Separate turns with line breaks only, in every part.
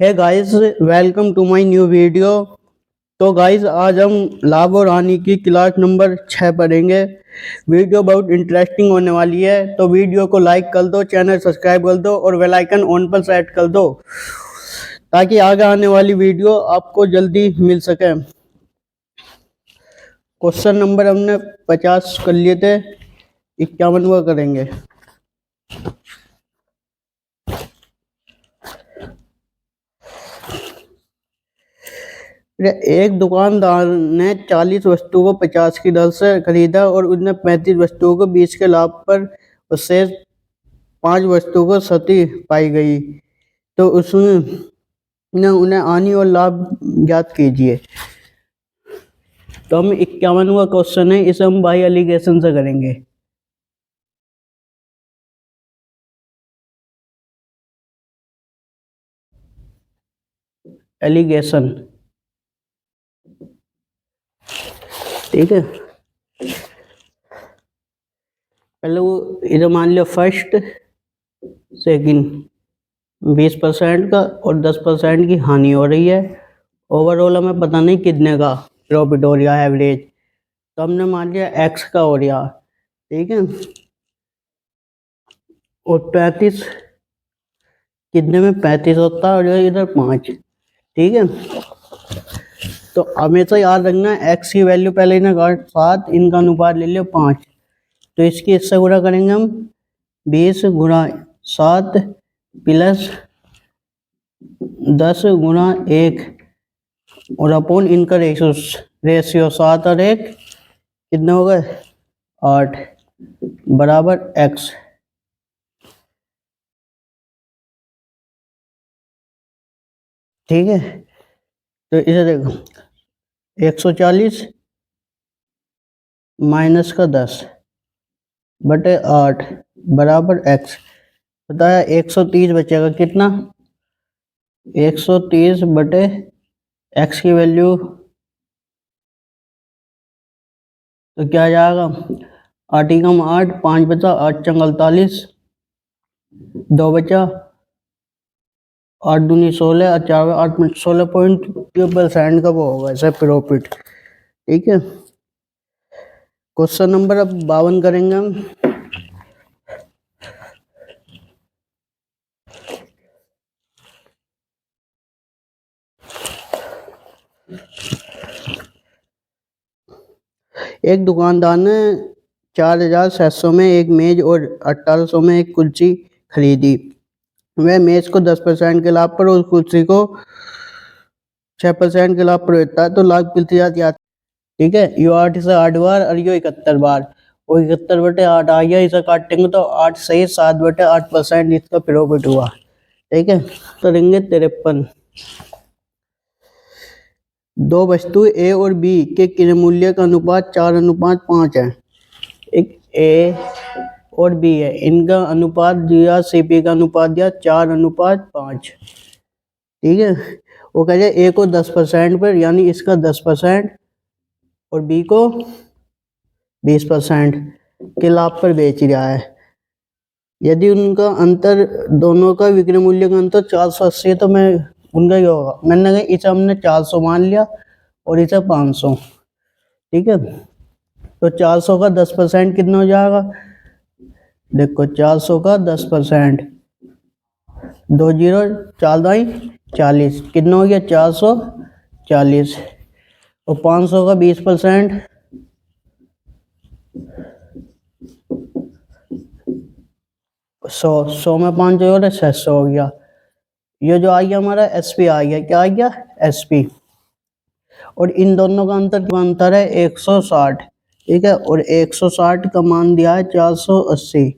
Hey guys, welcome to my new video. तो guys, आज हम लाभ और हानि की क्लास नंबर 6 पढ़ेंगे। वीडियो बहुत इंटरेस्टिंग होने वाली है, तो वीडियो को लाइक कर दो, चैनल सब्सक्राइब कर दो और बेल आइकन ऑन पर सेट कर दो ताकि आगे आने वाली वीडियो आपको जल्दी मिल सके। क्वेश्चन नंबर हमने 50 कर लिए थे, 51वां करेंगे। एक दुकानदार ने 40 वस्तुओं को 50 की दर से खरीदा और उसने 35 वस्तुओं को 20 के लाभ पर और शेष 5 वस्तुओं को क्षति पाई गई। तो उसने उन्हें हानि और लाभ ज्ञात कीजिए। तो हम 51वां क्वेश्चन है, इसे हम बाई एलिगेशन से करेंगे। एलिगेशन, ठीक है। पहले वो इधर मान लिया फर्स्ट सेकंड 20% का और 10% की हानि हो रही है। ओवरऑल हमें पता नहीं कितने का प्रॉफिट हो रहा है एवरेज, तो हमने मान लिया एक्स का हो रहा, ठीक है। और 35 कितने में 35 होता है और इधर 5, ठीक है। तो हमेशा याद रखना एक्स की वैल्यू पहले ना 7, इनका अनुपात ले लियो 5, तो इसकी इससे गुणा करेंगे हम 20 गुणा 7 प्लस 10 गुणा 1 और अपोन इनका रेशियो 7 और 1 कितने हो गए 8 बराबर एक्स। ठीक है, तो इसे देखो 140 माइनस का 10 बटे 8 बराबर एक्स। बताया 130 बचेगा कितना 130 बटे एक्स की वैल्यू तो क्या आ जाएगा 8 एकम 8 5 बचा 8 चंग 48 2 बचा 8 दूनी 16 और 4 8 16.2% का वो होगा ऐसा प्रॉफिट। ठीक है, क्वेश्चन नंबर अब 52 करेंगे हम। एक दुकानदार ने 4,700 में एक मेज और 1,800 में एक कुर्सी खरीदी। वह मेज को 10% के लाभ पर और कुर्सी को 6% के लाभ पर देता है, तो लाभ प्रतिशत याद। ठीक है, यो 8 से 8 बार और यो 71 बार और 71 बटे 8 आ गया, इसे काटेंगे तो 8 सही 7 बटे 8% इसका प्रॉफिट हुआ। ठीक है, करेंगे 53। दो वस्तु ए और बी के क्रय मूल्य का अनुपात 4:5 है। एक ए और बी है, इनका अनुपात दिया सीपी का अनुपात दिया 4:5। ठीक है, वो कह रहे ए को 10% पर यानी इसका 10% और बी को 20% के लाभ पर बेच रहा है। यदि उनका अंतर दोनों का विक्रय मूल्य का अंतर 480 है तो मैं उनका ही होगा। मैंने कहा इसे हमने 400 मान लिया और इसे 500। ठीक है, तो 400 का 10% कितना हो जाएगा देखो 400 का 10% 2 जीरो 40 कितना हो गया 440 और 500 का 20% 100 में 5 जो है 600 हो गया। ये जो आ गया हमारा एसपी आ गया, क्या आ गया एसपी। और इन दोनों का अंतर है 160। ठीक है, और 160 का मान दिया है 480।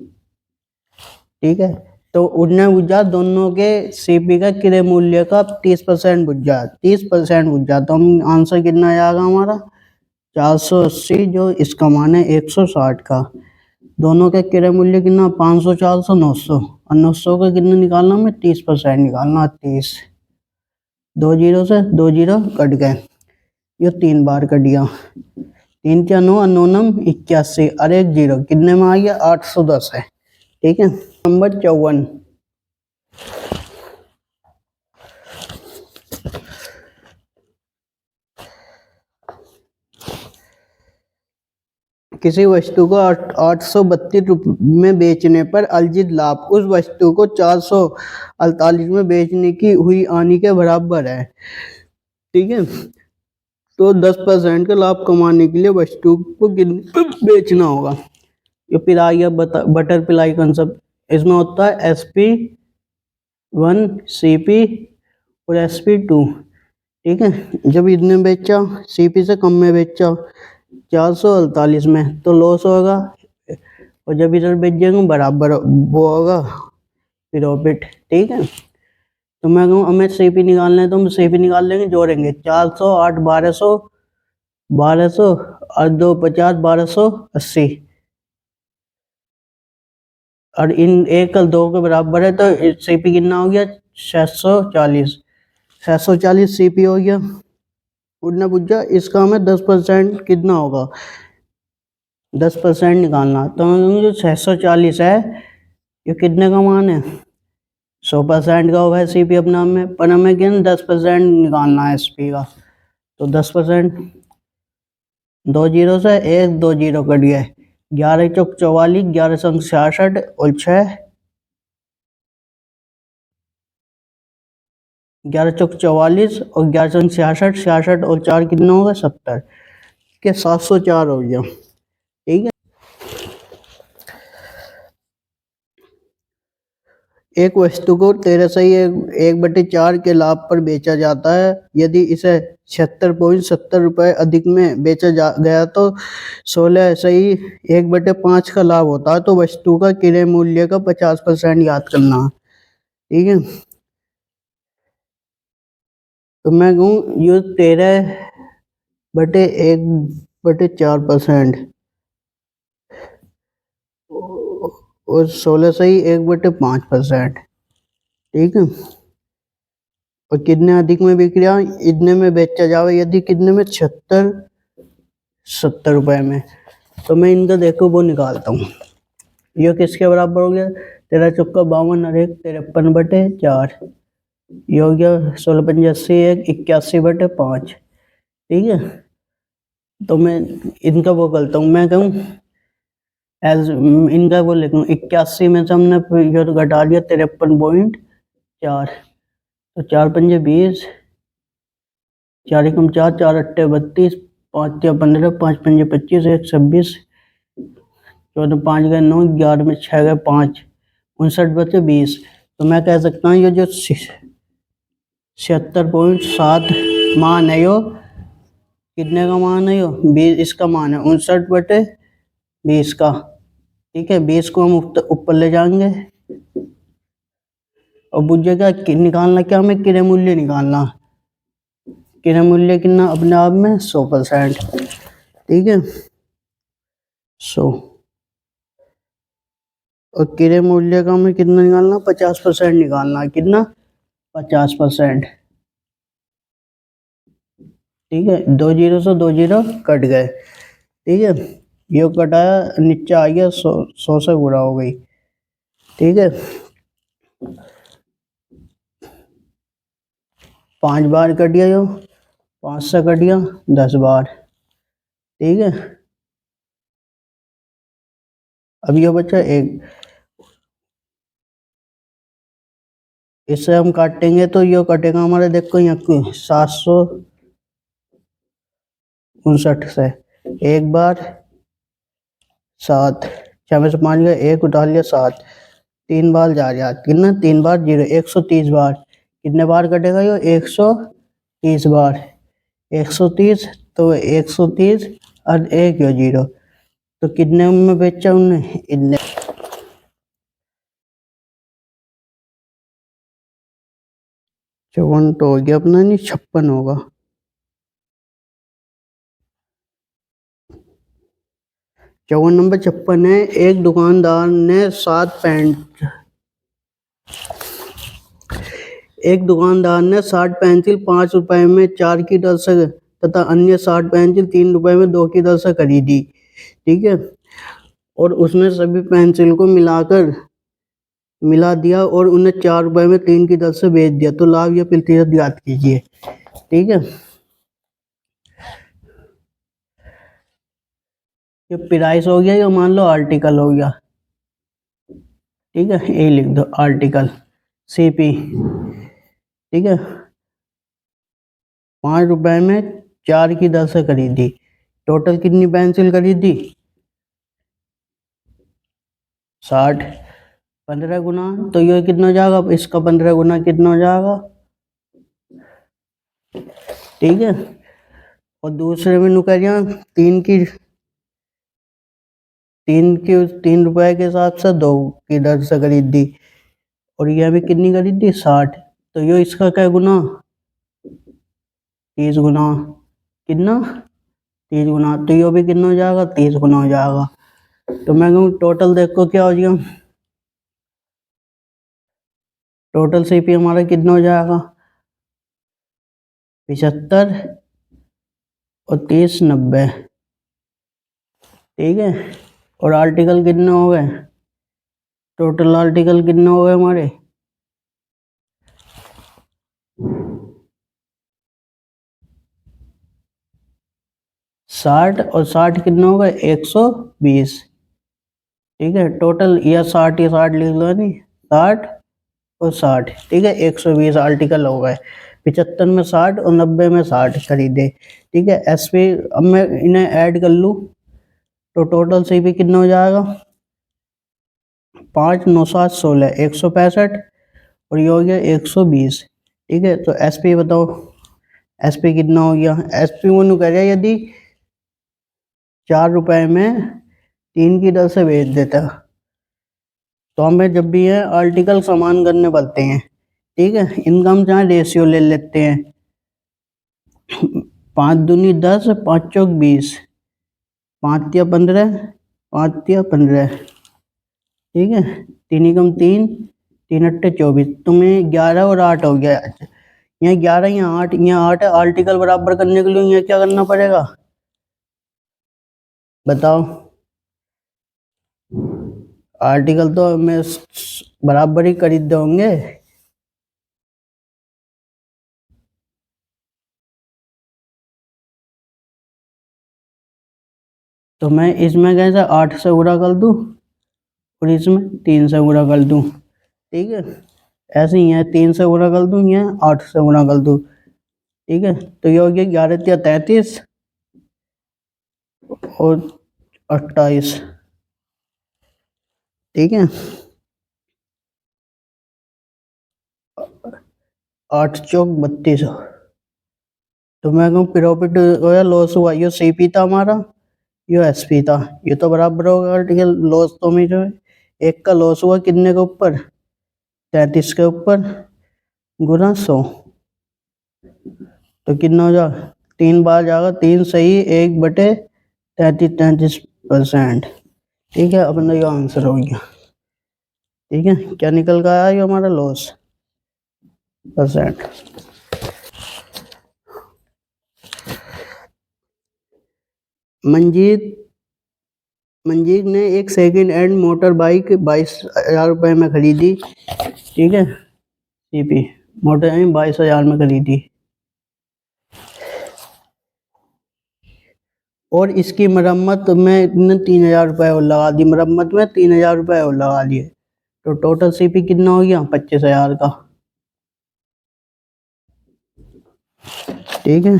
ठीक है, तो उन्हें बुझा दोनों के सीपी का क्रय मूल्य का 30% बुझा 30% बुझा, तो हम आंसर कितना आएगा हमारा 480 जो इसका मान है 160 का। दोनों का क्रय मूल्य कितना 500 400 900 और 900 का कितना निकालना हमें 30% निकालना 30। 2 जीरो से 2 जीरो कट गए, ये 3 बार कट गया 3 क्या 9 और 9 नम 81 और 1 जीरो कितने में आ गया 810 है। ठीक है, नंबर 54। किसी वस्तु को 832 में बेचने पर अर्जित लाभ उस वस्तु को 448 में बेचने की हुई हानि के बराबर है। ठीक है, तो 10% का लाभ कमाने के लिए वस्तु को कितने बेचना होगा। ये फिर आ गया बटरफ्लाई कंसेप्ट। इसमें होता है SP1 CP और SP2। ठीक है, जब इतने बेचा, CP से कम में बेचा 448 में, तो लॉस होगा, और जब इधर बेच जाएंगे बराबर वो होगा प्रॉफिट। ठीक है, तो मैं कहूँ हमें CP निकालना है तो हम CP निकाल लेंगे, जोड़ेंगे 400 8 1200 1200 और 2 50 1280, और इन एक कल 2 के बराबर है, तो CP कितना हो गया 640 CP हो गया। उड़ना पूछा इसका हमें 10% कितना होगा, 10% निकालना। तो हम जो 640 है ये कितने का मान है, 100% का होगा CP अपना में, पर हमें क्या 10% निकालना है SP का। तो 10%, 2 जीरो से 1 2 जीरो कट गया, 11 चौक 44, 11 संग 66 और 6, 11 चौक 44 और 11 संग 66, 66 और 4 कितना होगा 70 के 704 हो गया। ठीक है, एक वस्तु को 13/4 के लाभ पर बेचा जाता है। यदि इसे 76.70 रुपये अधिक में बेचा गया तो 16/1/5 का लाभ होता है। तो वस्तु का क्रय मूल्य का 50% याद करना। ठीक है, तो मैं कहूँ ये 13/1/4% और 16/1/5%। ठीक है, और कितने अधिक में बिक रहा, इतने में बेचा जावे, यदि कितने में 70 रुपए में, तो मैं इनका देखो वो निकालता हूँ। ये किसके बराबर हो गया, 13 चौका 52 और 1 53/4, ये हो गया 16 पंजे 80 1 81/5। ठीक है, तो मैं इनका वो करता हूँ, मैं कहूँ इनका वो लिखूँ 81 में से हमने ये घटा दिया 53.4, तो 4 पंजे 20, 4 एकम 4, 4 अट्ठे 32, 5 या 15, 5 पंजे 25, 1 26, 14 5 गए 9, 11 में 6 गए 5, 59 बचे 20। तो मैं कह सकता हूँ ये जो 76.7 मान है, यो कितने का मान है, यो 20, इसका मान है 59/20 का। ठीक है, 20 को हम ऊपर ले जाएंगे और बुझेगा निकालना क्या, हमें क्रय मूल्य निकालना। क्रय मूल्य कितना अपने आप में 100%। ठीक है, 100, और क्रय मूल्य का हमें कितना निकालना, 50% निकालना। कितना, 50%। ठीक है, 2 जीरो से 2 जीरो कट गए। ठीक है, ये कटाया नीचे आ गया 100 से गुणा हो गई। ठीक है, 5 बार कट गया, यो 5 से कट गया 10 बार। ठीक है, अब ये बचा 1, इससे हम काटेंगे तो ये कटेगा हमारे, देखो यहाँ 759 से 1 बार 7, 6 में से 5 गए 1 उठा लिया 7, 3 बार जा रहा, कितना 3 बार 0, 130 बार। कितने बार कटेगा ये, 130 बार, 130, तो 130 और 1 या 0, तो कितने में बेचा उन्हें, इतने। चौवन तो हो गया अपना, नहीं 56 होगा। 54 नंबर 56 है। एक दुकानदार ने 7 पेंसिल 5 रुपए में 4 की दर से तथा अन्य 60 पेंसिल 3 रुपए में 2 की दर से खरीदी। ठीक है, और उसने सभी पेंसिल को मिला दिया और उन्हें 4 रुपए में 3 की दर से बेच दिया, तो लाभ या प्रतिशत ज्ञात कीजिए। ठीक है, ये प्राइस हो गया, ये मान लो आर्टिकल हो गया, ठीक है, ये लिख दो आर्टिकल सीपी, ठीक है। 5 रुपए में 4 की दर से खरीदी, टोटल कितनी पेंसिल खरीदी? 60। 15 गुना, तो ये कितना हो जाएगा, इसका 15 गुना कितना हो जाएगा, ठीक है। और दूसरे में कह रहा 3 रुपए के हिसाब से 2 की दर से खरीदी, और यह भी कितनी खरीदी, 60। तो ये इसका क्या गुना, 30 गुना, कितना, 30 गुना, तो ये भी कितना हो जाएगा, 30 गुना हो जाएगा। तो मैं कहूँ टोटल देखो क्या हो जाएगा, टोटल सीपी हमारा कितना हो जाएगा, 75 और 30 90, ठीक है। और आर्टिकल कितने हो गए, टोटल आर्टिकल कितने हो गए हमारे, 60 और 60 कितने हो गए, 120, ठीक है। टोटल या 60 या 60 लिख लो, नहीं 60 और 60, ठीक है, 120 आर्टिकल हो गए। 75 में 60 और 90 में 60 खरीदे, ठीक है। एसपी अब मैं इन्हें ऐड कर लूँ तो टोटल सीपी कितना हो जाएगा, 5 9 7 16 165, और ये हो गया 120, ठीक है। तो एसपी बताओ, एसपी कितना हो गया, एसपी वो कह रहा है यदि 4 रुपए में 3 की दर से बेच देता, तो हमें जब भी है आर्टिकल समान करने पड़ते हैं, ठीक है। इनकम चाहे रेशियो ले लेते हैं, 5 दूनी 10, 5 चौक 20, 5 या 15, 5 या 15, ठीक है। 3 एकम 3, 3 अट्ठे 24, तुम्हें 11 और 8 हो गया, यहाँ 11 यहाँ 8 यहाँ 8 है। आर्टिकल बराबर करने के लिए यहाँ क्या करना पड़ेगा, बताओ, आर्टिकल तो हमें बराबर ही खरीदे होंगे, तो मैं इसमें कैसे 8 से गुणा कर दूं और इसमें 3 से गुणा कर दूं, ठीक है। ऐसे ही है, 3 से गुणा कर दूं, ये 8 से गुणा कर दूं, ठीक है। तो ये हो गया 11 या 33 और 28, ठीक है। 8 चौक 32, तो मैं कहूँ प्रॉफिट या लॉस हुआ, ये सीपी था हमारा, ये एसपी था, ये तो बराबर होगा, ठीक है। लॉस तो मेरे एक का लॉस हुआ कितने के ऊपर, 33 के ऊपर, गुना 100, तो कितना हो जाएगा, 3 बार जाएगा, 3 सही 1/33, ठीक है। अपना ये आंसर हो गया, ठीक है। क्या निकल कर आया, ये हमारा लॉस परसेंट। मंजीत ने एक सेकंड हैंड मोटर बाइक 22,000 रुपए में खरीदी, ठीक है। सीपी मोटर 22,000 में खरीदी, और इसकी मरम्मत में 3,000 रुपए और लगा दी, मरम्मत में 3,000 रुपए और लगा दिए, तो टोटल सीपी कितना हो गया, 25,000 का, ठीक है।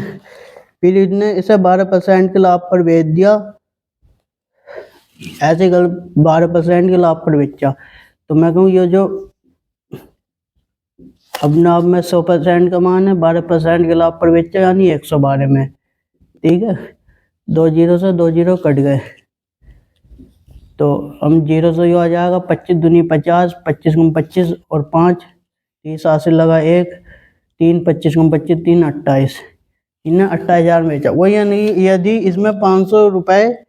फिर इसने इसे 12% के लाभ पर बेच दिया, ऐसे कर 12% के लाभ पर बेचा, तो मैं कहूँ ये जो अब में 100% का मान है, 12% के लाभ पर बेचा, यानी 112 में, ठीक है। 2 जीरो से 2 जीरो कट गए, तो हम जीरो से यो आ जाएगा, 25 दूनी 50, 25 गुम 25 और 5, 30 हासिल लगा 1, 3 25 गुम 25 3 28, इन्हें 28,000 में बेचा। वो यानी यदि इसमें 500 रुपए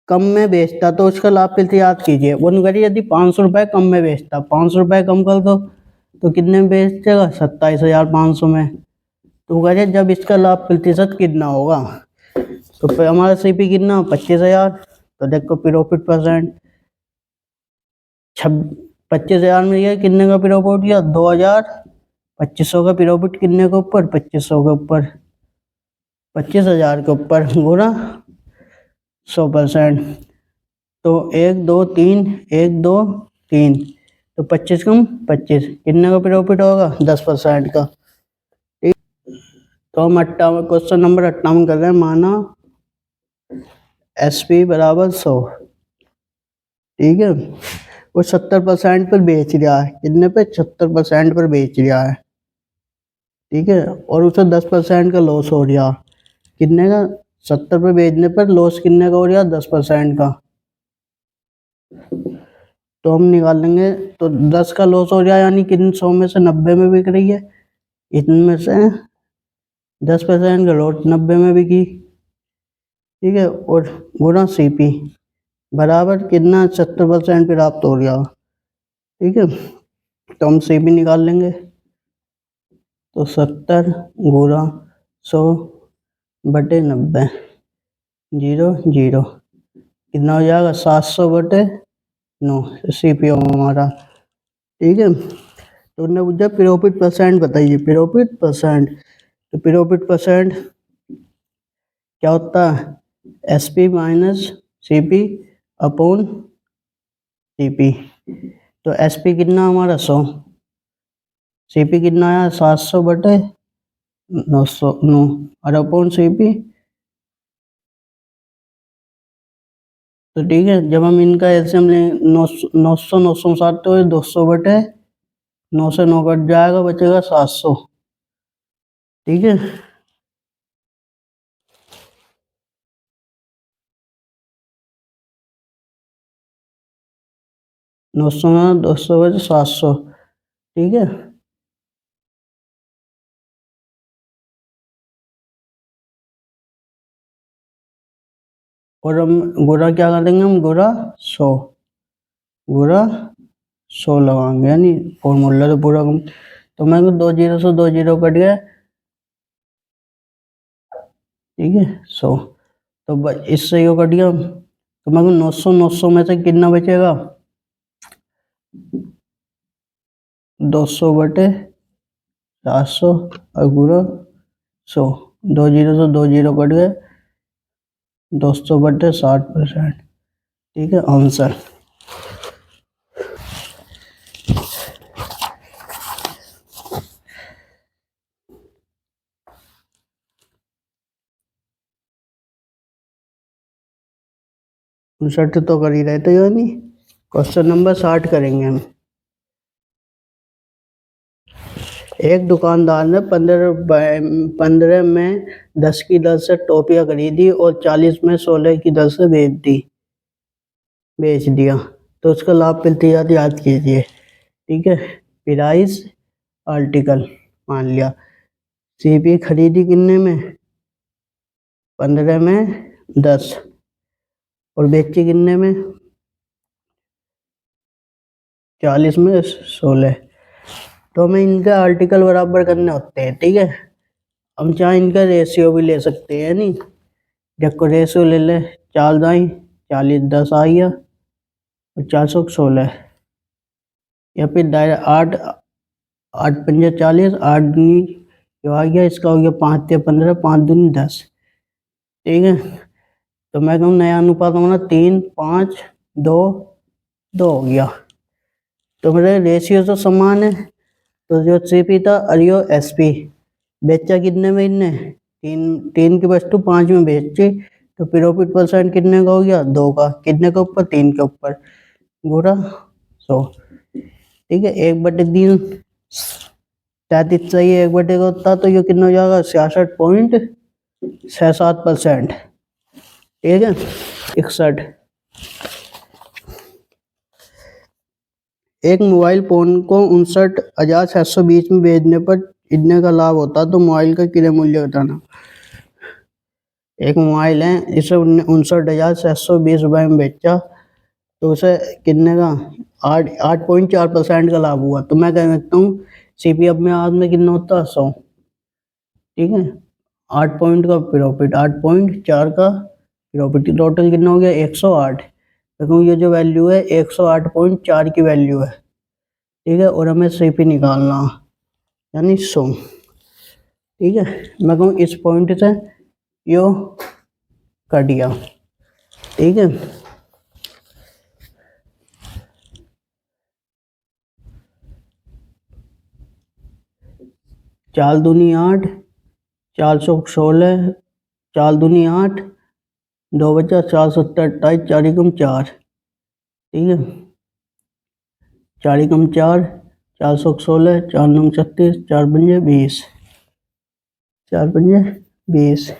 कम में बेचता तो उसका लाभ फिर से याद कीजिए, वो करिए यदि 500 रुपए कम में बेचता, 500 रुपए कम कर दो तो कितने में बेचेगा, 27,500 में। तो करिए जब इसका लाभ प्रतिशत कितना होगा, तो फिर हमारा सीपी कितना, 25,000, तो देखो प्रॉफिट परसेंट 25,000 में ये कितने का प्रॉफिट किया, 2,000, 2500 का प्रॉफिट कितने के ऊपर, 2500 के ऊपर, 25,000 के ऊपर गुना 100%। तो 1 2 3, 1 2 3, तो 25 कम 25, कितने का प्रॉफिट होगा? 10% का। ठीक, तो हम 58 क्वेश्चन नंबर 58 कर रहे हैं। माना SP बराबर 100, ठीक है, वो 70% पर बेच रहा है। कितने पे? 70% पर बेच रहा है, ठीक है, और उसे 10% का लॉस हो रहा। कितने का? 70 पे बेचने पर लॉस कितने का हो रहा? 10% का। तो हम निकाल लेंगे। तो 10 का लॉस हो रहा है, यानी कितने? 100 में से 90 में बिक रही है, इनमें से 10% का लॉस 90 में बिकी, ठीक है, और गुना CP बराबर कितना? 70% प्राप्त हो गया, ठीक है। तो हम CP निकाल लेंगे। तो 70 गुना 100/90, 0 0, कितना हो जाएगा? 700/9 CP हमारा, ठीक है। तो उन्होंने पूछा प्रॉफिट परसेंट बताइए, प्रॉफिट परसेंट। तो प्रॉफिट परसेंट क्या होता है? SP minus CP upon CP। तो SP कितना हमारा? 100, CP कितना आया? 700/909, और अपॉन CP। तो ठीक है, जब हम इनका एलसीएम लेंगे 900 960, तो 200/9 से 9 कट जाएगा, बचेगा 700, ठीक है। 900 में 200 बचे 700, ठीक है। और हम गुणा क्या कर देंगे? हम गुणा 100, गुणा 100 लगाएंगे, यानी फॉर्मूला तो पूरा तो मैं 2 0 से 2 0 कट गया, ठीक है, 100। तो इससे यो कट गया, तो मैं 900 में से कितना बचेगा? 200/700 और गुणा 100, 2 0 से 2 0 कट गए, 200/60%, ठीक है, आंसर। उनसठ तो कर ही रहे थे, यानी क्वेश्चन नंबर 60 करेंगे हम। एक दुकानदार ने 15 में 10 की दर से टॉफियां खरीदी और 40 में 16 की दर से बेच दिया, तो उसका लाभ प्रतिशत याद कीजिए, ठीक है। प्राइस आर्टिकल मान लिया, CP खरीदी कितने में? 15 में 10, और बेची कितने में? 40 में 16। तो हमें इनका आर्टिकल बराबर करने होते हैं, ठीक है। हम चाहे इनका रेशियो भी ले सकते हैं, नहीं? देखो रेशियो ले ले, 4 दाई 40 10 आ गया, और 416, या फिर डायरेक्ट 8 8 पंजे 40, 8 दूनी जो आ गया, इसका हो गया 5 या 15, 5 दूनी 10, ठीक है। तो मैं कहूँ नया अनुपात होना 3 5 2 2 हो गया। तो मेरे रेशियो तो समान है, तो जो CP था अरियो SP बेचा कितने में? इनने 3 की वस्तु 5 में बेची, तो प्रॉफिट परसेंट कितने का हो गया? 2 का। कितने के ऊपर? 3 के ऊपर, गुणा 100, ठीक है। 1/3 33 चाहिए, 1/1 का होता, तो ये कितना हो जाएगा? 66.67%, ठीक है। 61, एक मोबाइल फोन को 59,620 में बेचने पर इतने का लाभ होता, तो मोबाइल का क्रय मूल्य बताना। एक मोबाइल है, इसे 59,620 में बेचा, तो उसे कितने का? 8.4% का लाभ हुआ। तो मैं कह सकता हूँ CP अब में आज में कितना होता है? 100, ठीक है। 8 पॉइंट का प्रॉफिट, 8.4 का प्रॉफिट, टोटल कितना हो गया? 108। देखो ये जो वैल्यू है 108.4 की वैल्यू है, ठीक है, और हमें CP निकालना, यानी 100, ठीक है। मैं कहूँ इस पॉइंट से यो कट गया, ठीक है। चार दूनी 8, 416, 4 दूनी 8, 2 बचा, 4 7 28, 4 एकम 4, ठीक है। 4 एकम 4, 416, 4 9 36, 4 पंजे 20, 4 पंजे 20।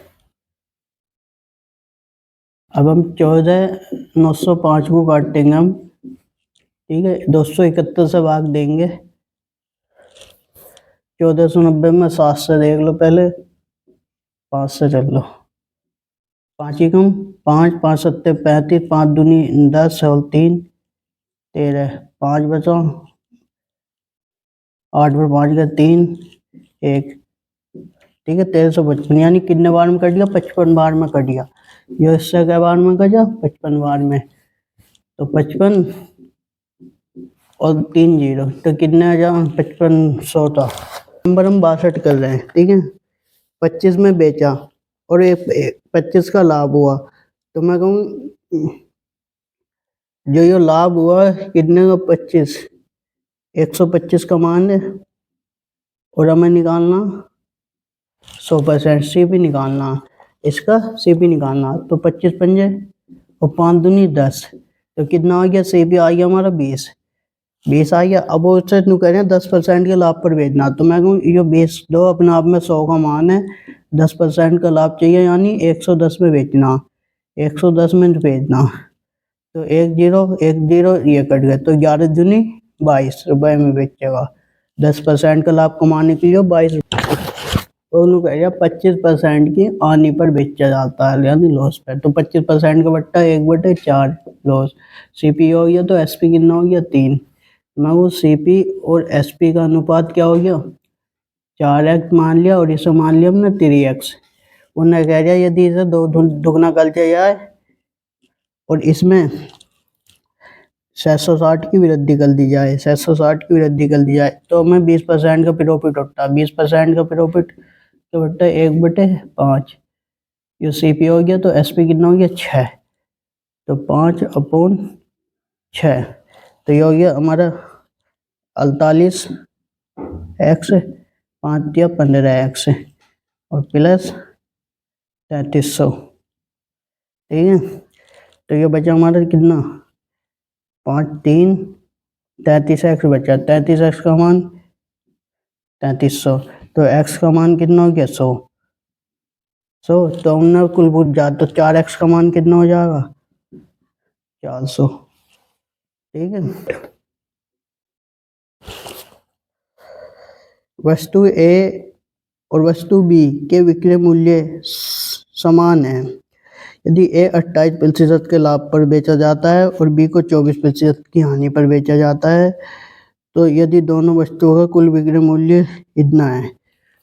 अब हम 14,905 को काटेंगे हम, ठीक है। 271 से भाग देंगे। 1490 में 7 से देख लो पहले, 5 से चल लो। 5 एकम 5, 5 सत्ते 35, 5 दूनी 10 और 3 13, 5 बचा, 8 पर 5 का 3 1, ठीक है। 1355, यानी कितने बार में कट गया? 55 बार में कट गया। ये इससे क्या बार में कटा? 55 बार में। तो 55 और 3 0, तो कितने आ जाए? 5500 था। नंबर हम 62 कर रहे हैं, ठीक है। 25 में बेचा और 25 का लाभ हुआ, तो मैं कहूँ जो ये लाभ हुआ कितने का? 25, 125 का मान है और हमें निकालना 100%, सीपी निकालना, इसका सीपी निकालना। तो 25 पंजे और 5 दूनी 10, तो कितना आ गया? सीपी आ गया हमारा 20 आ गया। अब उससे कह रहे हैं 10% के लाभ पर बेचना, तो मैं कहूँ ये 20 दो अपने आप में 100 का मान है, 10% का लाभ चाहिए, यानी 110 में बेचना, 110 में बेचना। तो 1 0 ये कट गए, तो 11 दूनी 22 रुपए में बेचेगा। 10% का लाभ कमाने के लिए 22 रुपये, तो उन्होंने कह दिया 25% की आने पर बेचा जाता है, यानी लॉस पर। तो 25% का बट्टा 1/4 लॉस। सीपी हो गया, तो एसपी कितना हो गया? 3। मैं वो सीपी और एसपी का अनुपात क्या हो गया? 4x मान लिया और इसे मान लिया हमने 3x। उन्होंने कह दिया यदि इसे दुगना कर दिया जाए और इसमें 660 की वृद्धि कर दी जाए, 660 की वृद्धि कर दी जाए, तो हमें 20% का प्रॉफिट होता है। 20% का प्रॉफिट तो बेटा 1/5। ये सीपी हो गया, तो एसपी कितना हो गया? 6, तो 5/6, तो ये हो गया हमारा 48x, 5 या 15x और प्लस 3300, ठीक है। तो ये बचा हमारा कितना? 5 3 33x बचा। 33x का मान 3300, तो x का मान कितना हो गया? 100। तो हमने कुल बुझ जा, तो 4x का मान कितना हो जाएगा? 400, ठीक है। वस्तु ए और वस्तु बी के विक्रय मूल्य समान है। यदि ए 28% के लाभ पर बेचा जाता है और बी को 24% की हानि पर बेचा जाता है, तो यदि दोनों वस्तुओं का कुल विक्रय मूल्य इतना है।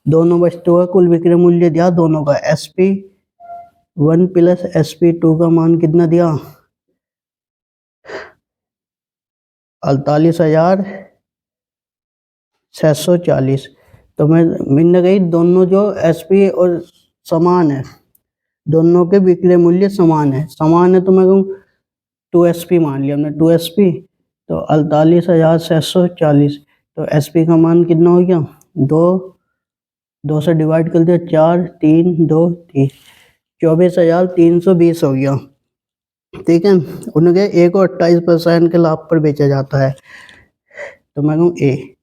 दोनों वस्तुओं का कुल विक्रय मूल्य दिया, दोनों का SP1 प्लस SP2 का मान कितना दिया? 48,640। तो मैंने कही दोनों जो SP और समान है, दोनों के विक्रय मूल्य समान है, तो मैं कहूँ 2SP मान लिया हमने, 2SP। तो 48,640, तो SP का मान कितना हो गया? 2 से डिवाइड कर दिया, 4 3 2 3, 24,320 हो गया, ठीक है। उनके ए को 28% के लाभ पर बेचा जाता है, तो मैं कहूँ ए।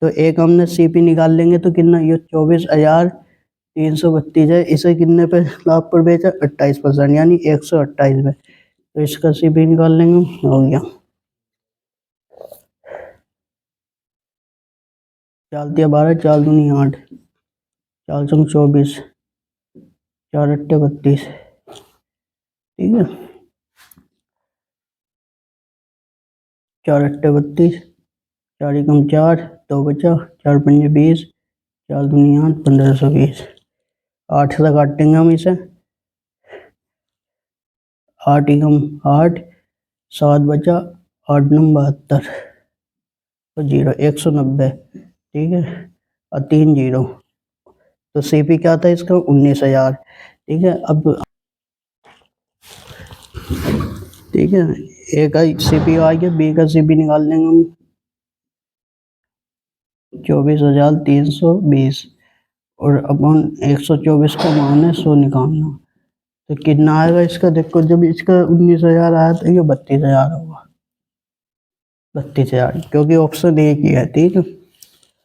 तो ए का हमने सीपी निकाल लेंगे, तो कितना? ये 24,332 है। इसे कितने पे लाभ पर बेचा? 28%, यानी 128 में। तो इसका सीपी निकाल लेंगे, हो गया। 4 दिया 12, 4 दूनी 8, 4 चौक 24, 4 अट्ठे 32, ठीक है। 4 अट्ठे 32, 4 एकम 4, 2 बचा, 4 पंजे 20, 4 दूनी 8, 1520। 8 से काटेंगे हम इसे, 8 एकम 8, 7 बचा, 8 9 72, तो 0 190, ठीक है, और 3 0। तो सीपी क्या था इसका? 19,000, ठीक है। अब ठीक है। ए का CPU आ गया, बी का CP निकाल लेंगे हम 24,320 और अपन 124 का मान है 100 निकालना, तो कितना आएगा इसका? देखो जब इसका 19,000 आया तो ये 32,000 होगा, 32,000, क्योंकि ऑप्शन एक ही है। ठीक है।